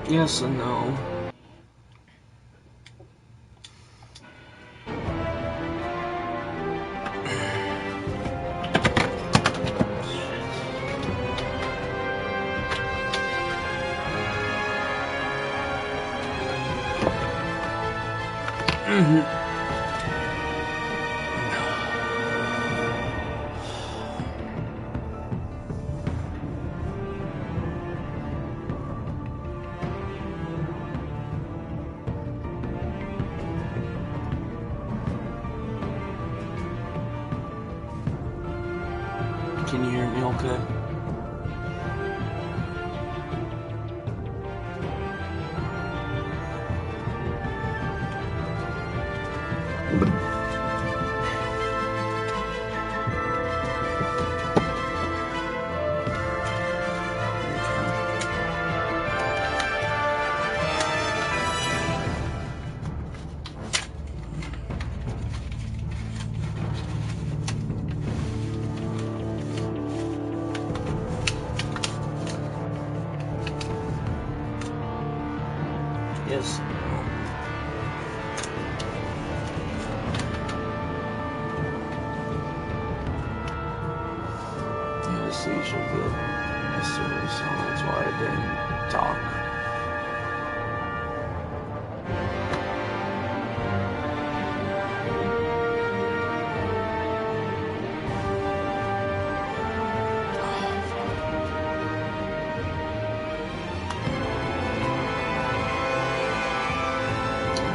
Yes and no. Can you hear me okay? Yes. Yeah, seizure good yesterday, so that's why I didn't talk.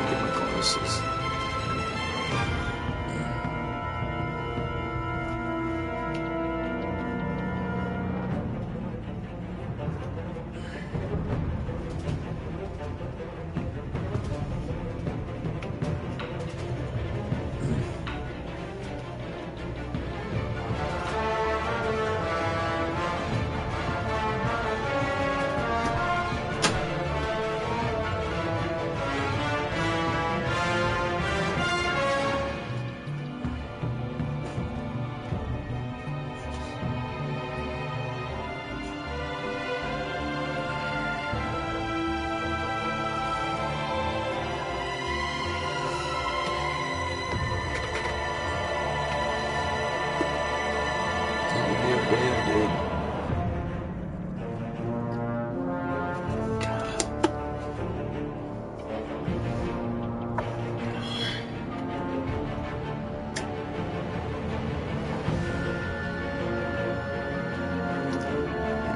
Get my glasses.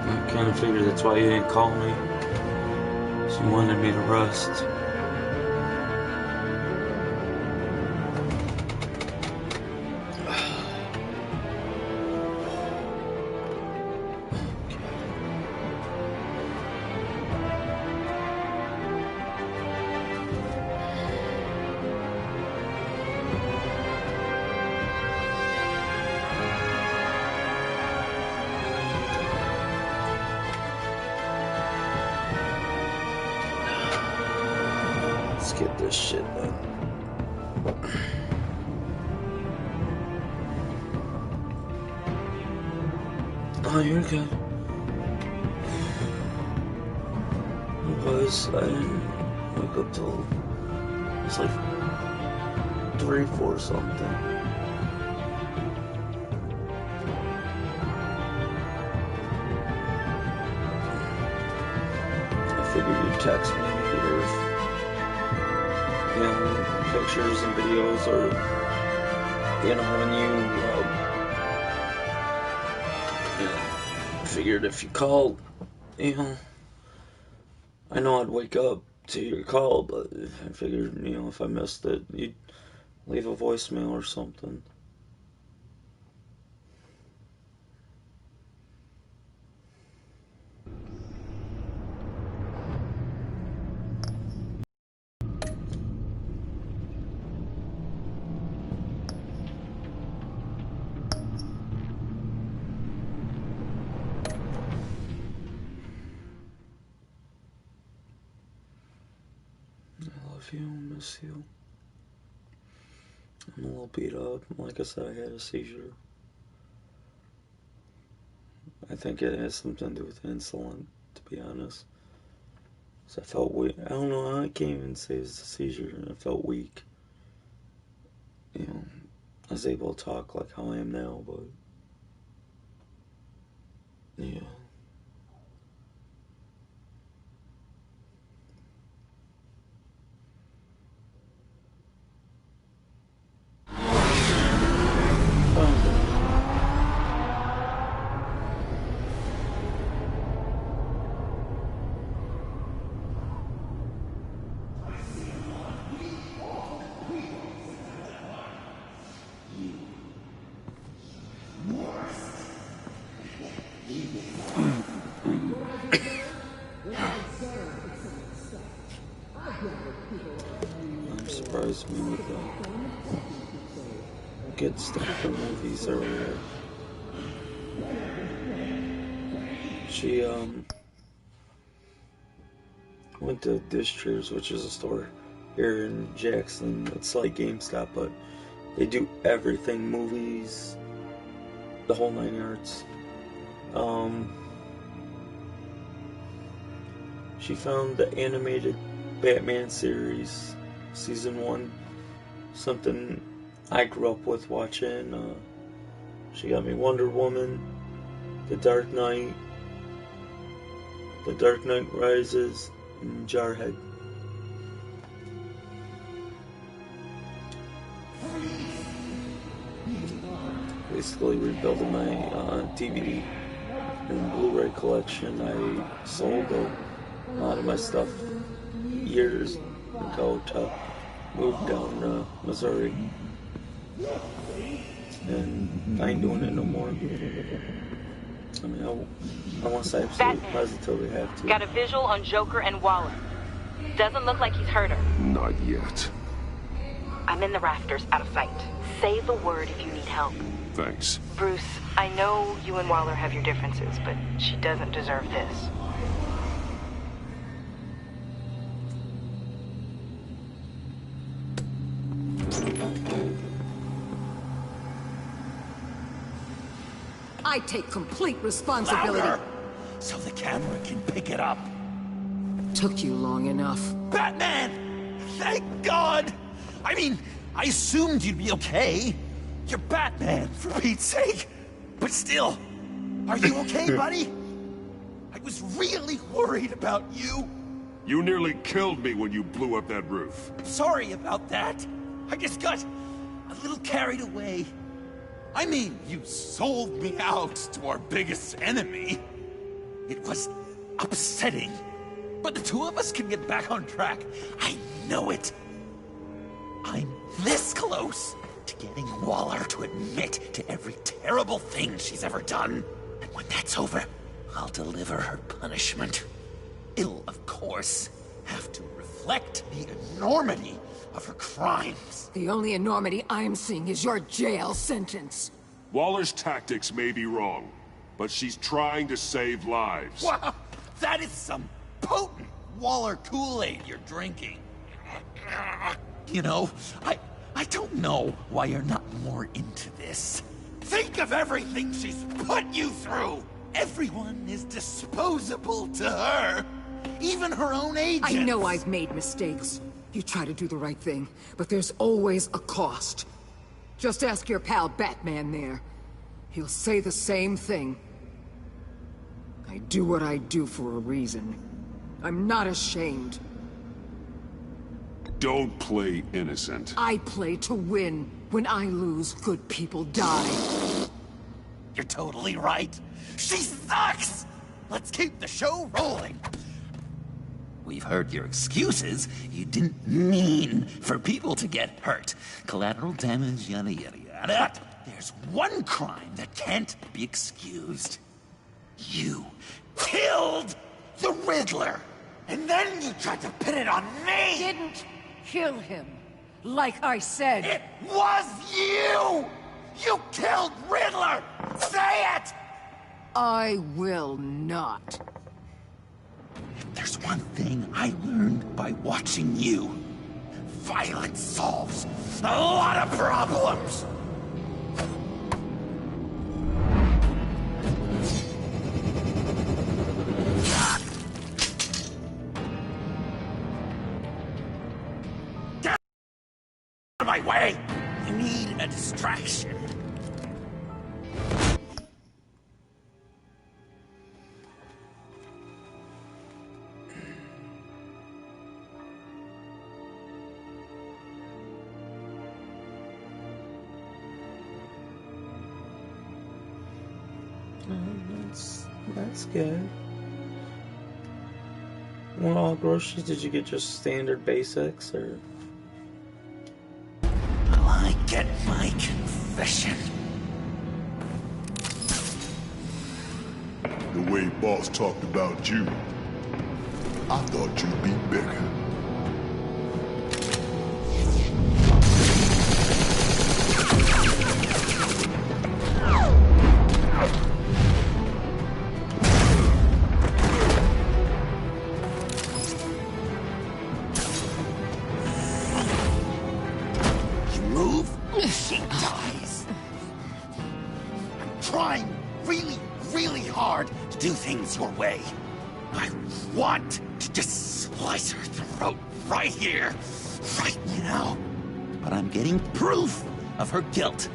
I kind of figured that's why you didn't call me. She wanted me to rest. Let's get this shit done. Oh, you're good. I didn't wake up till it was like 3, 4 something. I figured you'd text me either, pictures and videos, or when figured if you called, I know I'd wake up to your call, but I figured, if I missed it, you'd leave a voicemail or something. I love you, miss you. I'm a little beat up. Like I said, I had a seizure. I think it has something to do with insulin, to be honest. So I felt weak. I don't know. I can't even say it's a seizure. I felt weak. You know, I was able to talk like how I am now, but yeah. I'm surprised me with good stuff for movies earlier. She went to Distros, which is a store here in Jackson. It's like GameStop, but they do everything, movies, the whole 9 yards. She found the animated Batman series, season 1, something I grew up with watching. She got me Wonder Woman, The Dark Knight, The Dark Knight Rises, and Jarhead. Basically rebuilding my DVD and Blu-ray collection. I sold a lot of my stuff years ago to move down to Missouri, and I ain't doing it no more. I mean, I want to say absolutely positively have to. Got a visual on Joker and Waller. Doesn't look like he's hurt her. Not yet. I'm in the rafters, out of sight. Say the word if you need help. Thanks. Bruce, I know you and Waller have your differences, but she doesn't deserve this. I take complete responsibility. Louder, so the camera can pick it up. Took you long enough. Batman! Thank God! I mean, I assumed you'd be okay. You're Batman, for Pete's sake. But still, are you okay, buddy? I was really worried about you. You nearly killed me when you blew up that roof. Sorry about that. I just got a little carried away. I mean, you sold me out to our biggest enemy. It was upsetting. But the two of us can get back on track. I know it. I'm this close to getting Waller to admit to every terrible thing she's ever done. And when that's over, I'll deliver her punishment. It'll, of course, have to reflect the enormity of her crimes. The only enormity I'm seeing is your jail sentence. Waller's tactics may be wrong, but she's trying to save lives. Wow, that is some potent Waller Kool-Aid you're drinking. You know, I don't know why you're not more into this. Think of everything she's put you through! Everyone is disposable to her. Even her own agents. I know I've made mistakes. You try to do the right thing, but there's always a cost. Just ask your pal Batman there. He'll say the same thing. I do what I do for a reason. I'm not ashamed. Don't play innocent. I play to win. When I lose, good people die. You're totally right. She sucks! Let's keep the show rolling. We've heard your excuses. You didn't mean for people to get hurt. Collateral damage, yada yada yada. There's one crime that can't be excused. You killed the Riddler! And then you tried to pin it on me! Didn't kill him. Like I said. It was you! You killed Riddler! Say it! I will not. There's one thing I learned by watching you. Violence solves a lot of problems! my way! I need a distraction. That's good. What all groceries did you get? Just standard basics, or? Will I get my confession? The way Boss talked about you, I thought you'd be bigger. Do things your way. I want to just slice her throat right here, right now. But I'm getting proof of her guilt,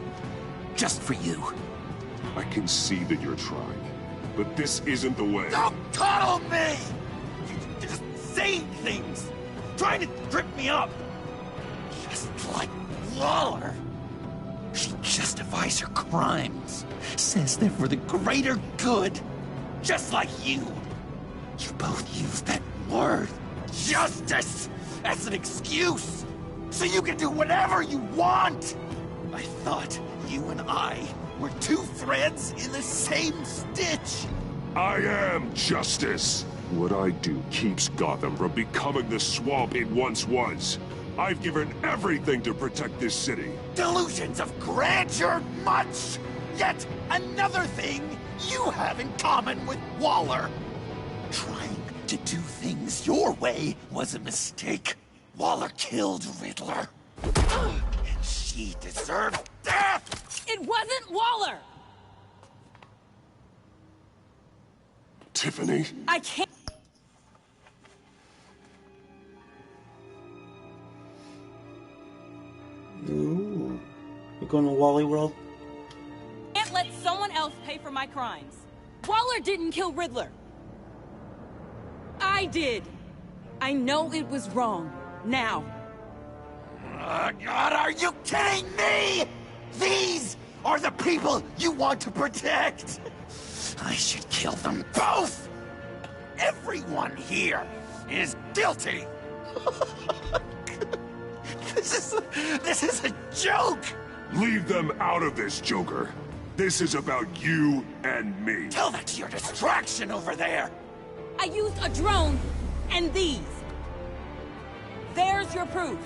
just for you. I can see that you're trying, but this isn't the way. Don't coddle me! You're just saying things, trying to trip me up. Just like Waller. She justifies her crimes, says they're for the greater good. Just like you. You both use that word, justice, as an excuse, so you can do whatever you want. I thought you and I were two threads in the same stitch. I am justice. What I do keeps Gotham from becoming the swamp it once was. I've given everything to protect this city. Delusions of grandeur much. Yet another thing you have in common with Waller. Trying to do things your way was a mistake. Waller killed Riddler. And she deserved death! It wasn't Waller! Tiffany? I can't... Ooh. You going to Wally World? Can't let someone else pay for my crimes. Waller didn't kill Riddler. I did. I know it was wrong. Now. God, are you kidding me? These are the people you want to protect. I should kill them both. Everyone here is guilty. This is a joke. Leave them out of this, Joker. This is about you and me. Tell that to your distraction over there. I used a drone and these. There's your proof.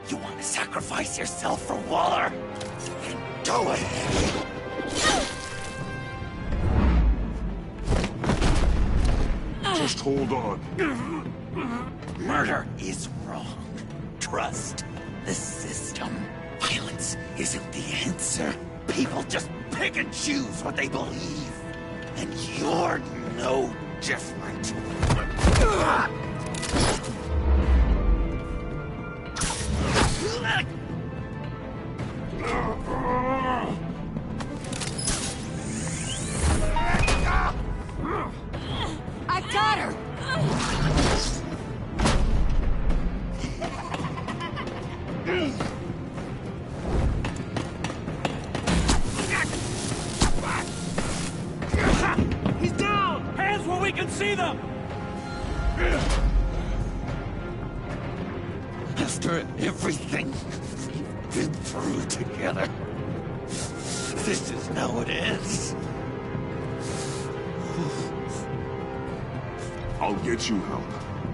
You want to sacrifice yourself for Waller? Then do it. Just hold on. Murder is wrong. Trust the system. Violence isn't the answer. People just pick and choose what they believe. And you're no different. I got her! He's down! Hands where we can see them! After everything we've been through together, this is how it ends. I'll get you help.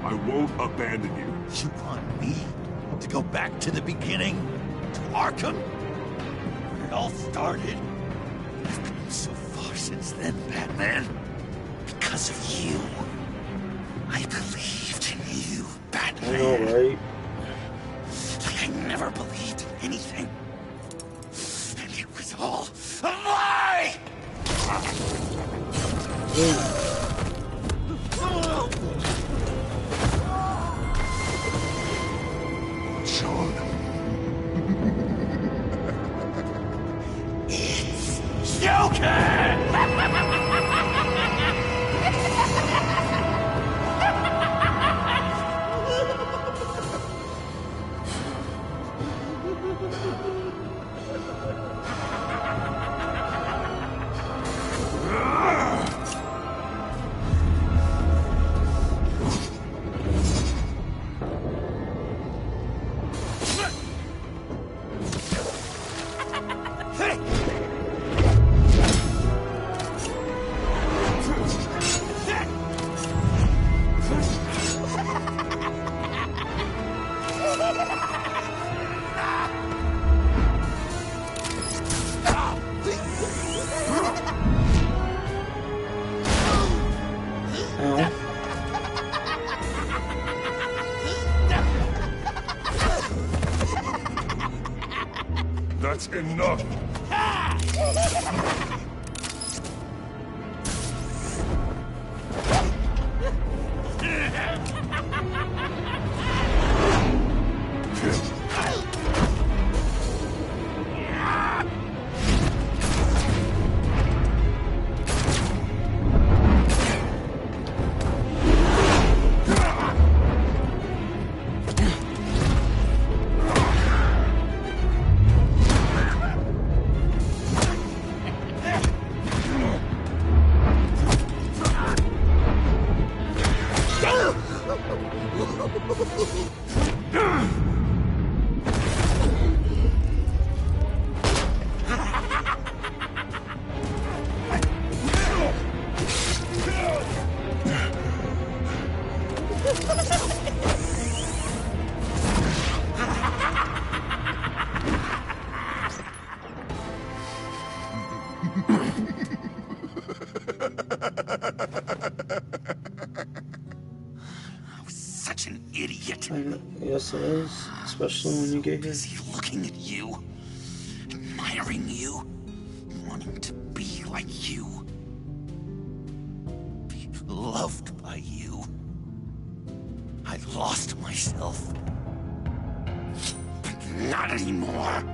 I won't abandon you. You want me to go back to the beginning? To Arkham? Where it all started? I've come so far since then, Batman. Because of you. I believed in you, Batman. I know, right? Like I never believed in anything. And it was all a lie! Sean, That's enough! Such an idiot. Yes, it is. Especially when you get here. Is he looking at you? Admiring you? Wanting to be like you? Be loved by you? I lost myself. But not anymore.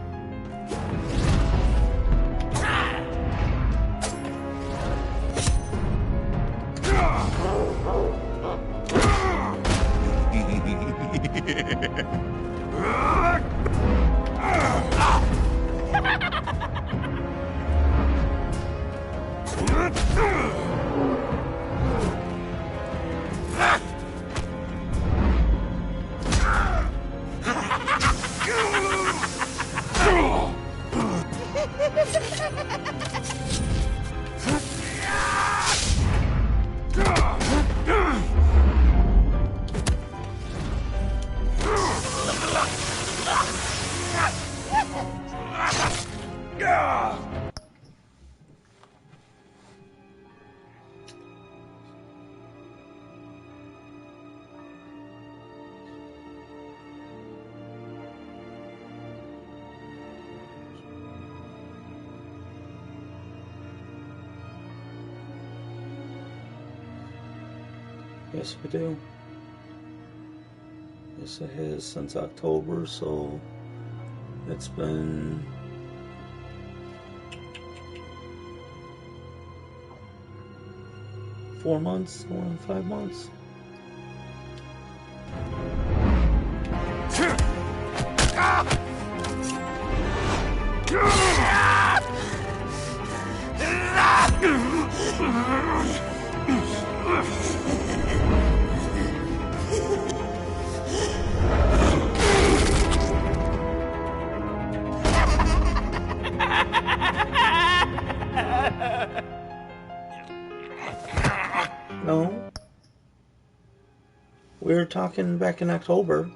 Yes, we do. Yes, it has since October, so it's been 4 months, more than 5 months. No. We were talking back in October.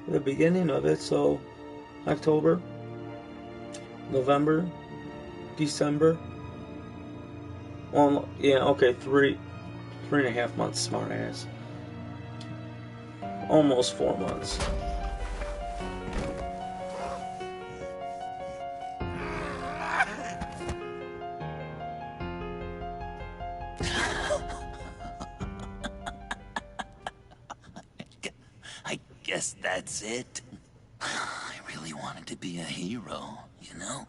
The beginning of it, so October, November, December. Well, yeah, okay, three and a half months, smart ass. Almost 4 months. I guess that's it. I really wanted to be a hero, you know?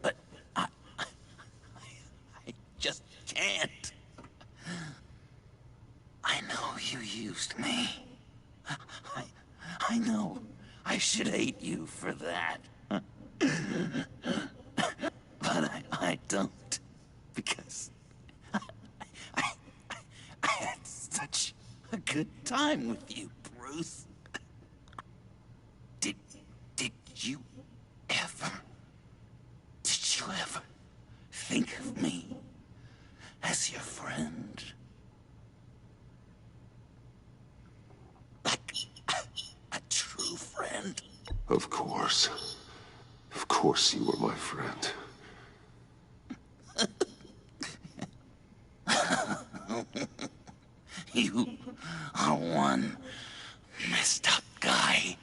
But I just can't. I know you used me. I know I should hate you for that. But I don't. Because I had such a good time with you, Bruce. Did you ever think of me as your friend? Like a true friend? Of course. Of course you were my friend. You are one messed up guy.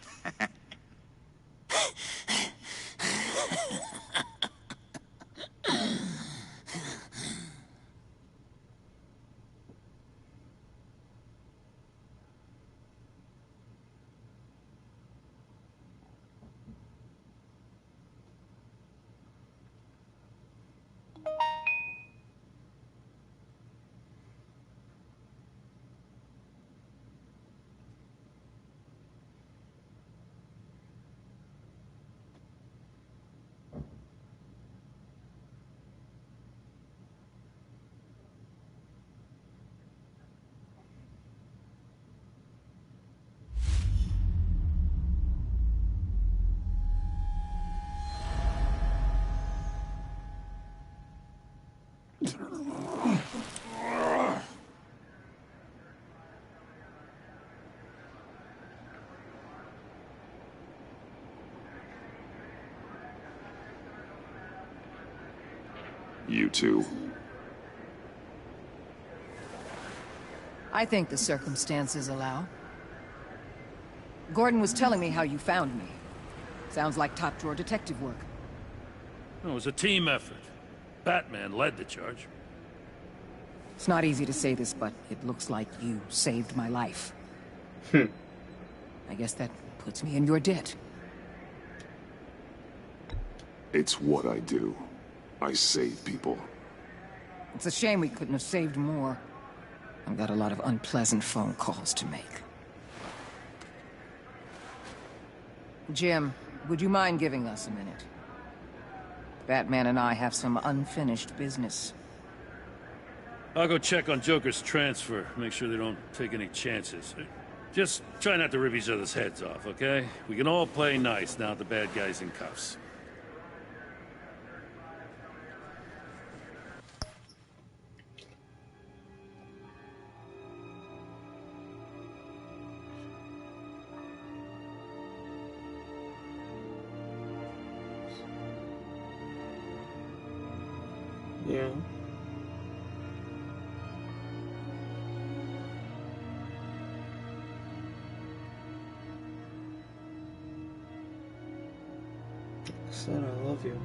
You two. I think the circumstances allow. Gordon was telling me how you found me. Sounds like top-drawer detective work. It was a team effort. Batman led the charge. It's not easy to say this, but it looks like you saved my life. I guess that puts me in your debt. It's what I do. I save people. It's a shame we couldn't have saved more. I've got a lot of unpleasant phone calls to make. Jim, would you mind giving us a minute? Batman and I have some unfinished business. I'll go check on Joker's transfer, make sure they don't take any chances. Just try not to rip each other's heads off, okay? We can all play nice now that the bad guy's in cuffs. Yeah. I said I love you.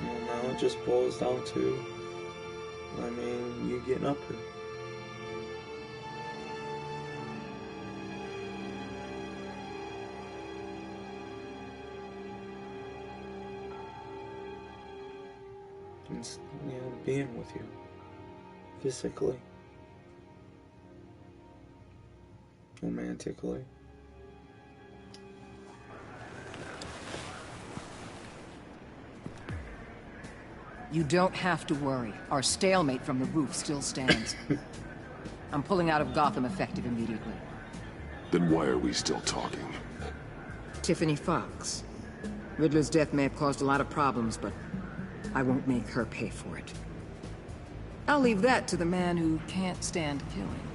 Well, now it just boils down to, I mean, you getting up here. And, you know, being with you. Physically. Romantically. You don't have to worry. Our stalemate from the roof still stands. I'm pulling out of Gotham effective immediately. Then why are we still talking? Tiffany Fox. Riddler's death may have caused a lot of problems, but I won't make her pay for it. I'll leave that to the man who can't stand killing.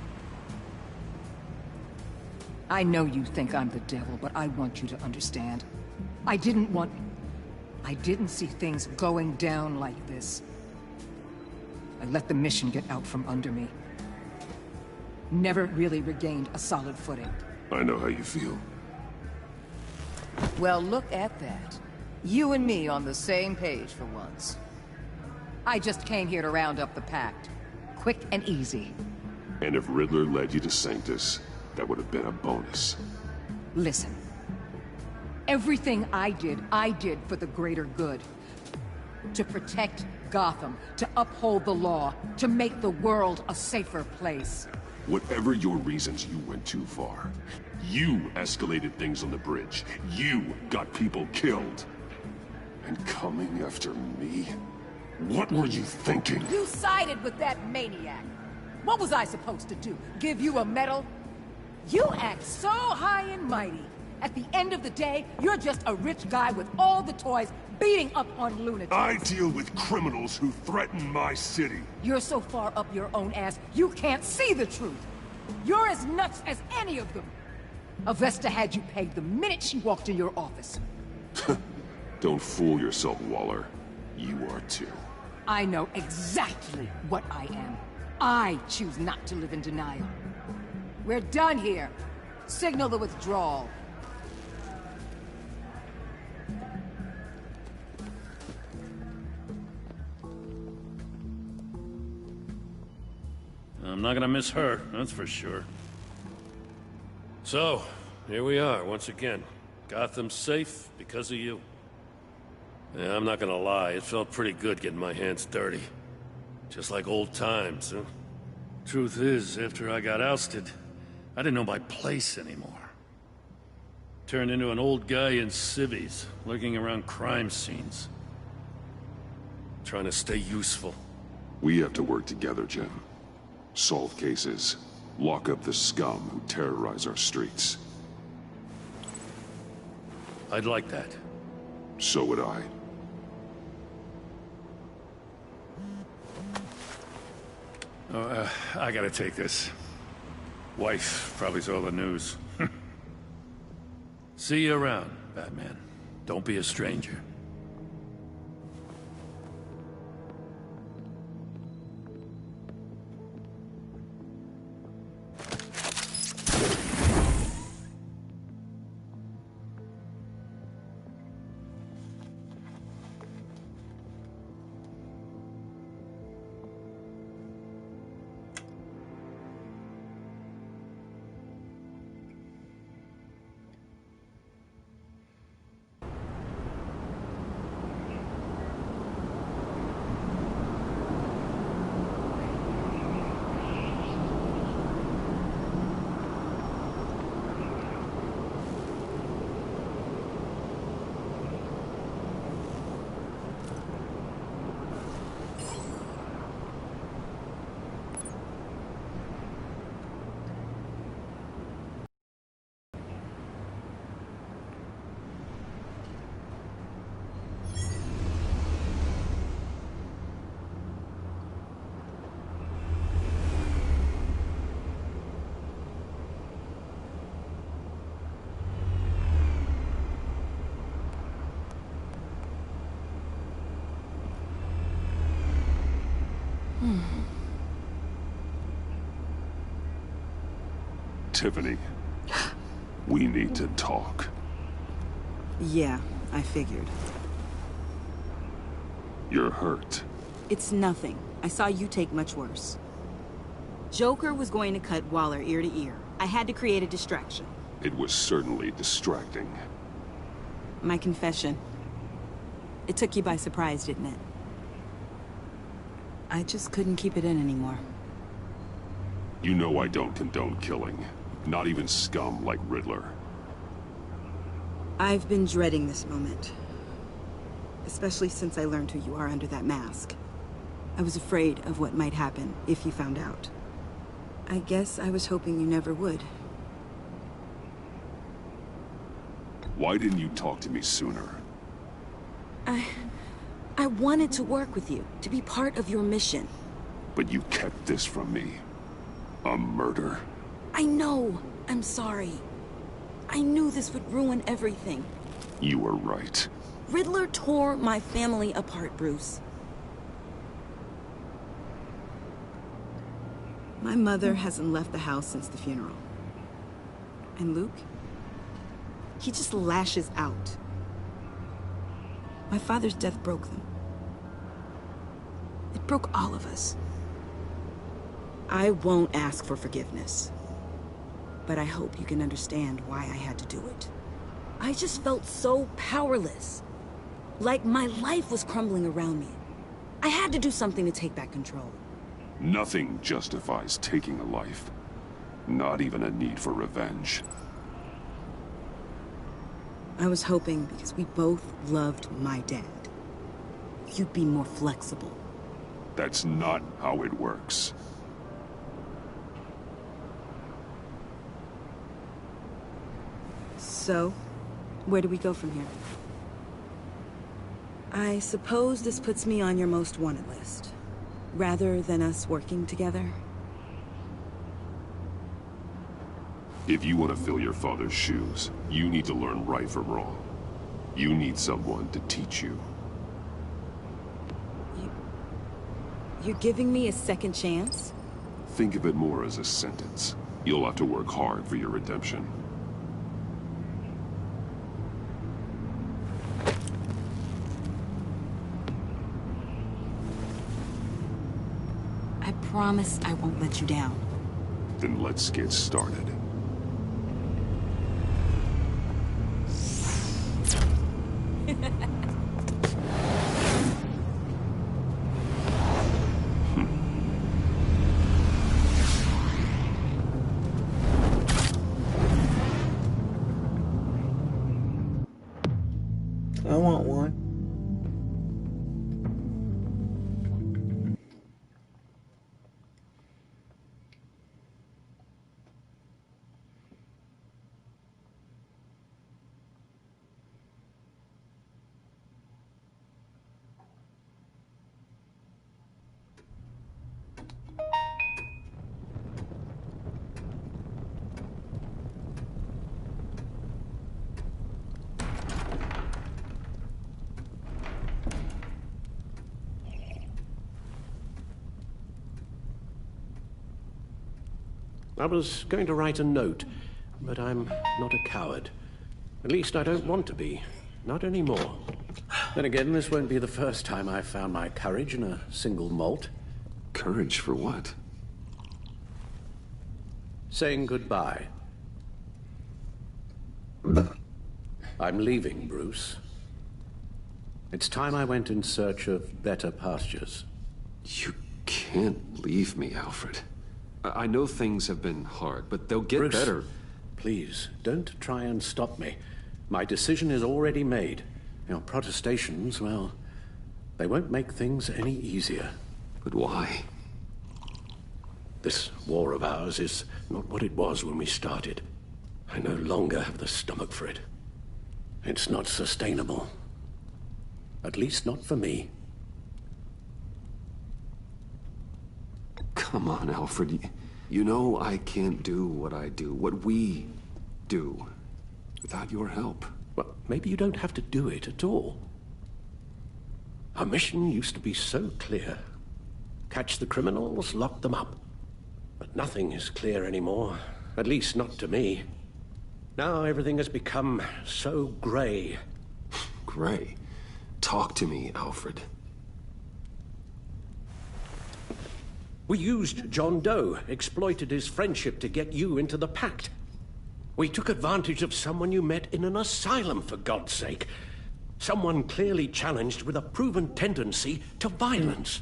I know you think I'm the devil, but I want you to understand. I didn't see things going down like this. I let the mission get out from under me. Never really regained a solid footing. I know how you feel. Well, look at that. You and me on the same page for once. I just came here to round up the Pact. Quick and easy. And if Riddler led you to Sanctus, that would have been a bonus. Listen. Everything I did for the greater good. To protect Gotham, to uphold the law, to make the world a safer place. Whatever your reasons, you went too far. You escalated things on the bridge. You got people killed. And coming after me? What were you thinking? You sided with that maniac. What was I supposed to do? Give you a medal? You act so high and mighty. At the end of the day, you're just a rich guy with all the toys beating up on lunatics. I deal with criminals who threaten my city. You're so far up your own ass, you can't see the truth. You're as nuts as any of them. Avesta had you pegged the minute she walked in your office. Don't fool yourself, Waller. You are too. I know exactly what I am. I choose not to live in denial. We're done here. Signal the withdrawal. I'm not gonna miss her, that's for sure. So, here we are, once again. Gotham's safe because of you. Yeah, I'm not gonna lie, it felt pretty good getting my hands dirty. Just like old times, huh? Truth is, after I got ousted, I didn't know my place anymore. Turned into an old guy in civvies, lurking around crime scenes. Trying to stay useful. We have to work together, Jim. Solve cases. Lock up the scum who terrorize our streets. I'd like that. So would I. I gotta take this. Wife probably saw the news. See you around, Batman. Don't be a stranger. Tiffany, we need to talk. Yeah, I figured. You're hurt. It's nothing. I saw you take much worse. Joker was going to cut Waller ear to ear. I had to create a distraction. It was certainly distracting. My confession. It took you by surprise, didn't it? I just couldn't keep it in anymore. You know I don't condone killing. Not even scum like Riddler. I've been dreading this moment. Especially since I learned who you are under that mask. I was afraid of what might happen if you found out. I guess I was hoping you never would. Why didn't you talk to me sooner? I wanted to work with you, to be part of your mission. But you kept this from me. A murder? I know. I'm sorry. I knew this would ruin everything. You were right. Riddler tore my family apart, Bruce. My mother hasn't left the house since the funeral. And Luke? He just lashes out. My father's death broke them. It broke all of us. I won't ask for forgiveness. But I hope you can understand why I had to do it. I just felt so powerless. Like my life was crumbling around me. I had to do something to take back control. Nothing justifies taking a life. Not even a need for revenge. I was hoping because we both loved my dad, you'd be more flexible. That's not how it works. So, where do we go from here? I suppose this puts me on your most wanted list, rather than us working together. If you want to fill your father's shoes, you need to learn right from wrong. You need someone to teach you. You're giving me a second chance? Think of it more as a sentence. You'll have to work hard for your redemption. I promise I won't let you down. Then let's get started. I want one. I was going to write a note, but I'm not a coward. At least I don't want to be. Not anymore. Then again, this won't be the first time I've found my courage in a single malt. Courage for what? Saying goodbye. I'm leaving, Bruce. It's time I went in search of better pastures. You can't leave me, Alfred. I know things have been hard, but they'll get Bruce, better. Please, don't try and stop me. My decision is already made. Your protestations, well, they won't make things any easier. But why? This war of ours is not what it was when we started. I no longer have the stomach for it. It's not sustainable. At least not for me. Come on, Alfred. You know I can't do what I do, what we do, without your help. Well, maybe you don't have to do it at all. Our mission used to be so clear. Catch the criminals, lock them up. But nothing is clear anymore, at least not to me. Now everything has become so gray. Gray? Talk to me, Alfred. We used John Doe, exploited his friendship to get you into the pact. We took advantage of someone you met in an asylum, for God's sake. Someone clearly challenged with a proven tendency to violence.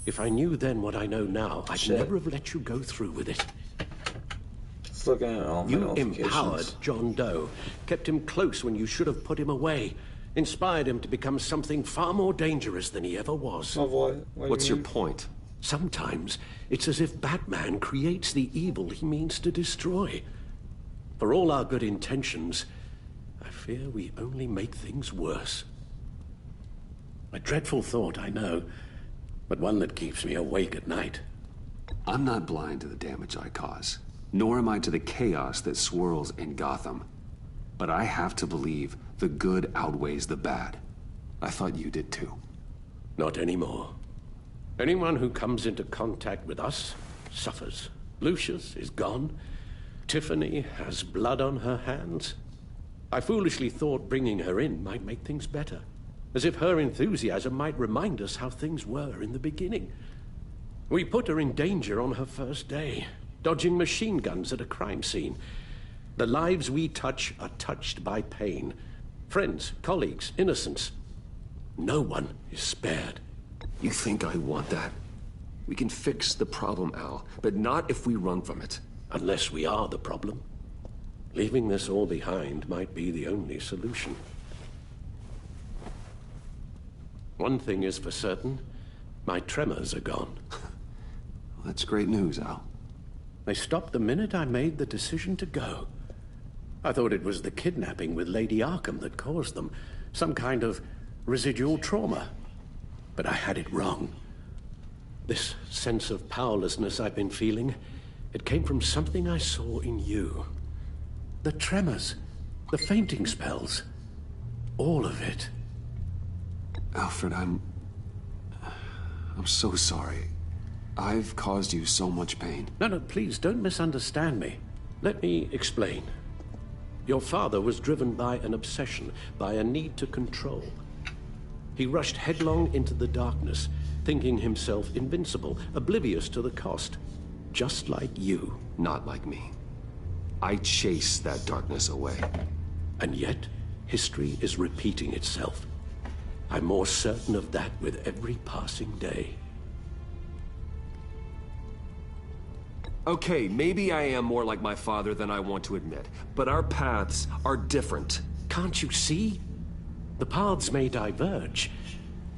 If I knew then what I know now, I'd never have let you go through with it. Just looking at all my You notifications. empowered John Doe, kept him close when you should have put him away, inspired him to become something far more dangerous than he ever was. Of what? What do What's you your mean? point? Sometimes it's as if Batman creates the evil he means to destroy. For all our good intentions, I fear we only make things worse. A dreadful thought, I know, but one that keeps me awake at night. I'm not blind to the damage I cause, nor am I to the chaos that swirls in Gotham. But I have to believe the good outweighs the bad. I thought you did too. Not anymore. Anyone who comes into contact with us suffers. Lucius is gone. Tiffany has blood on her hands. I foolishly thought bringing her in might make things better, as if her enthusiasm might remind us how things were in the beginning. We put her in danger on her first day, dodging machine guns at a crime scene. The lives we touch are touched by pain. Friends, colleagues, innocents. No one is spared. You think I want that? We can fix the problem, Al, but not if we run from it. Unless we are the problem. Leaving this all behind might be the only solution. One thing is for certain, my tremors are gone. That's great news, Al. They stopped the minute I made the decision to go. I thought it was the kidnapping with Lady Arkham that caused them, some kind of residual trauma. But I had it wrong. This sense of powerlessness I've been feeling, It came from something I saw in you. The tremors, the fainting spells, all of it. Alfred, I'm so sorry. I've caused you so much pain. No, please don't misunderstand me. Let me explain. Your father was driven by an obsession, by a need to control. He rushed headlong into the darkness, thinking himself invincible, oblivious to the cost. Just like you. Not like me. I chased that darkness away. And yet, history is repeating itself. I'm more certain of that with every passing day. Okay, maybe I am more like my father than I want to admit, but our paths are different. Can't you see? The paths may diverge,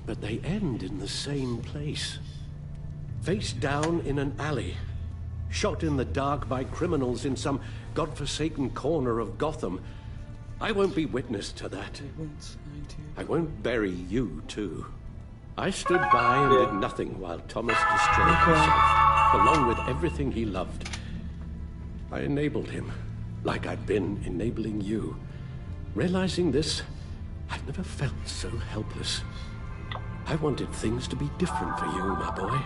but they end in the same place. Face down in an alley, shot in the dark by criminals in some godforsaken corner of Gotham. I won't be witness to that. I won't bury you, too. I stood by and did nothing while Thomas destroyed himself, along with everything he loved. I enabled him, like I'd been enabling you. Realizing this, I've never felt so helpless. I wanted things to be different for you, my boy.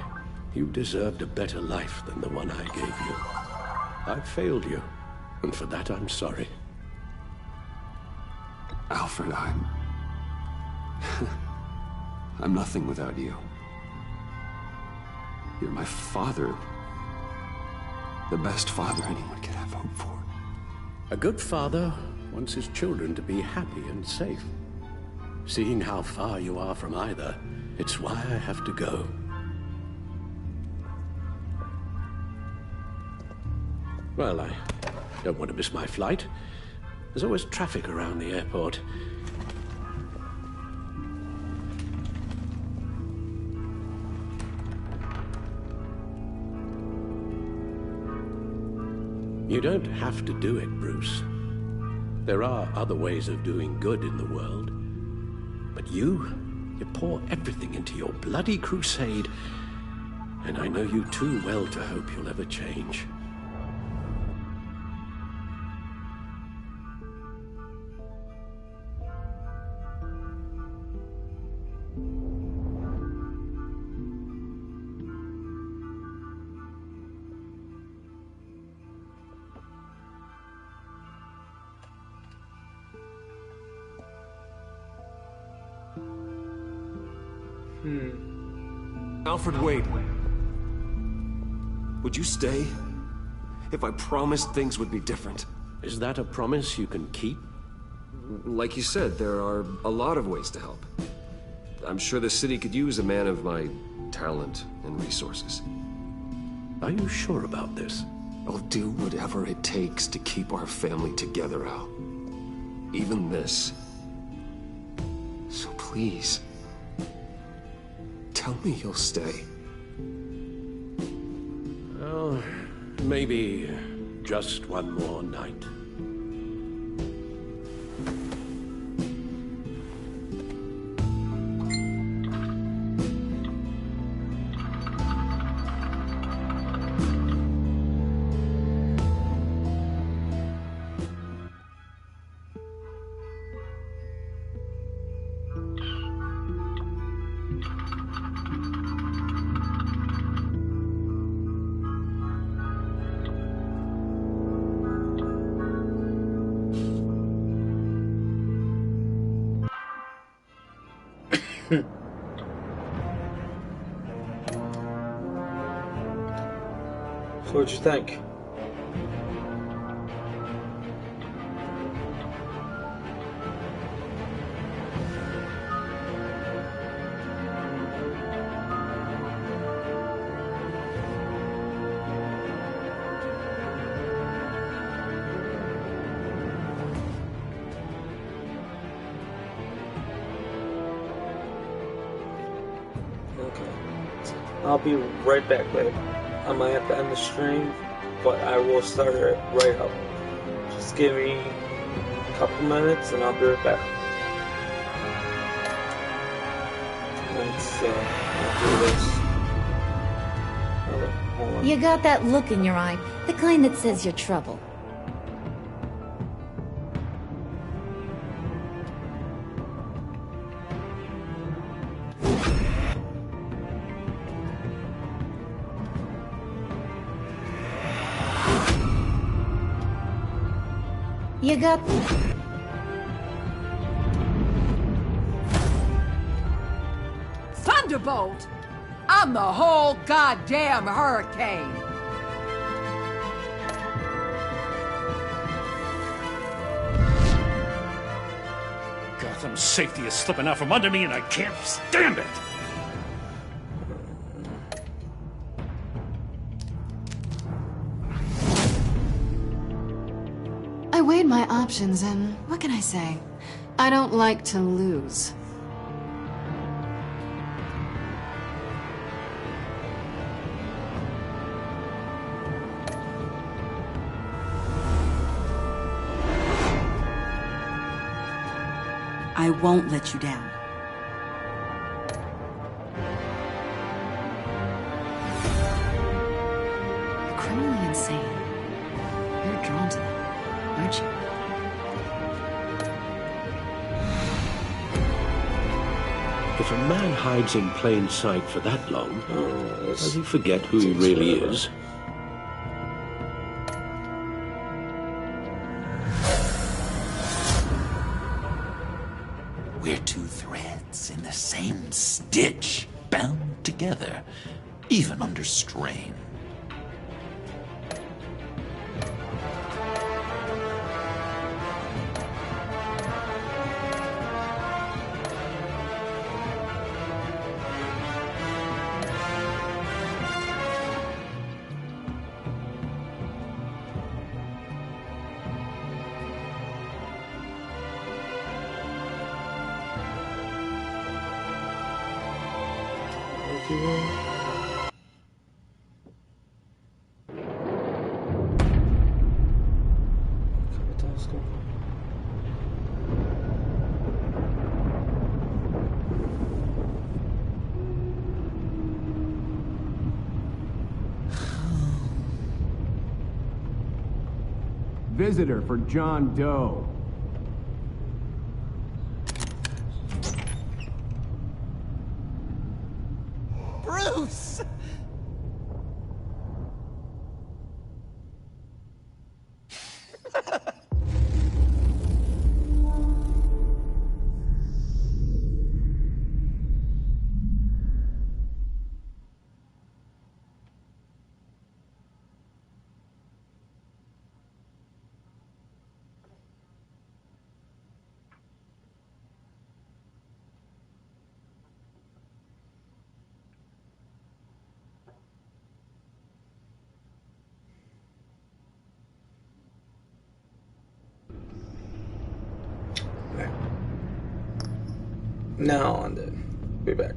You deserved a better life than the one I gave you. I failed you, and for that I'm sorry. Alfred, I'm nothing without you. You're my father. The best father anyone could have hoped for. A good father wants his children to be happy and safe. Seeing how far you are from either, it's why I have to go. Well, I don't want to miss my flight. There's always traffic around the airport. You don't have to do it, Bruce. There are other ways of doing good in the world. But you pour everything into your bloody crusade, and I know you too well to hope you'll ever change. Alfred, wait. Would you stay? If I promised things would be different. Is that a promise you can keep? Like you said, there are a lot of ways to help. I'm sure the city could use a man of my talent and resources. Are you sure about this? I'll do whatever it takes to keep our family together, Al. Even this. So please, tell me you'll stay. Well, maybe just one more night. So what'd you think? I'll be right back, babe. I might have to end the stream, but I will start it right up. Just give me a couple minutes and I'll be right back. Let's do this. hold on. You got that look in your eye, the kind that says you're trouble. You got... Thunderbolt! I'm the whole goddamn hurricane! Gotham's safety is slipping out from under me and I can't stand it! I weighed my options and what can I say? I don't like to lose. I won't let you down. You're criminally insane. You're drawn to them, aren't you? If a man hides in plain sight for that long, does he forget who he really is? We're two threads in the same stitch, bound together, even under strain. Visitor for John Doe. Bruce! Now on then. Be back.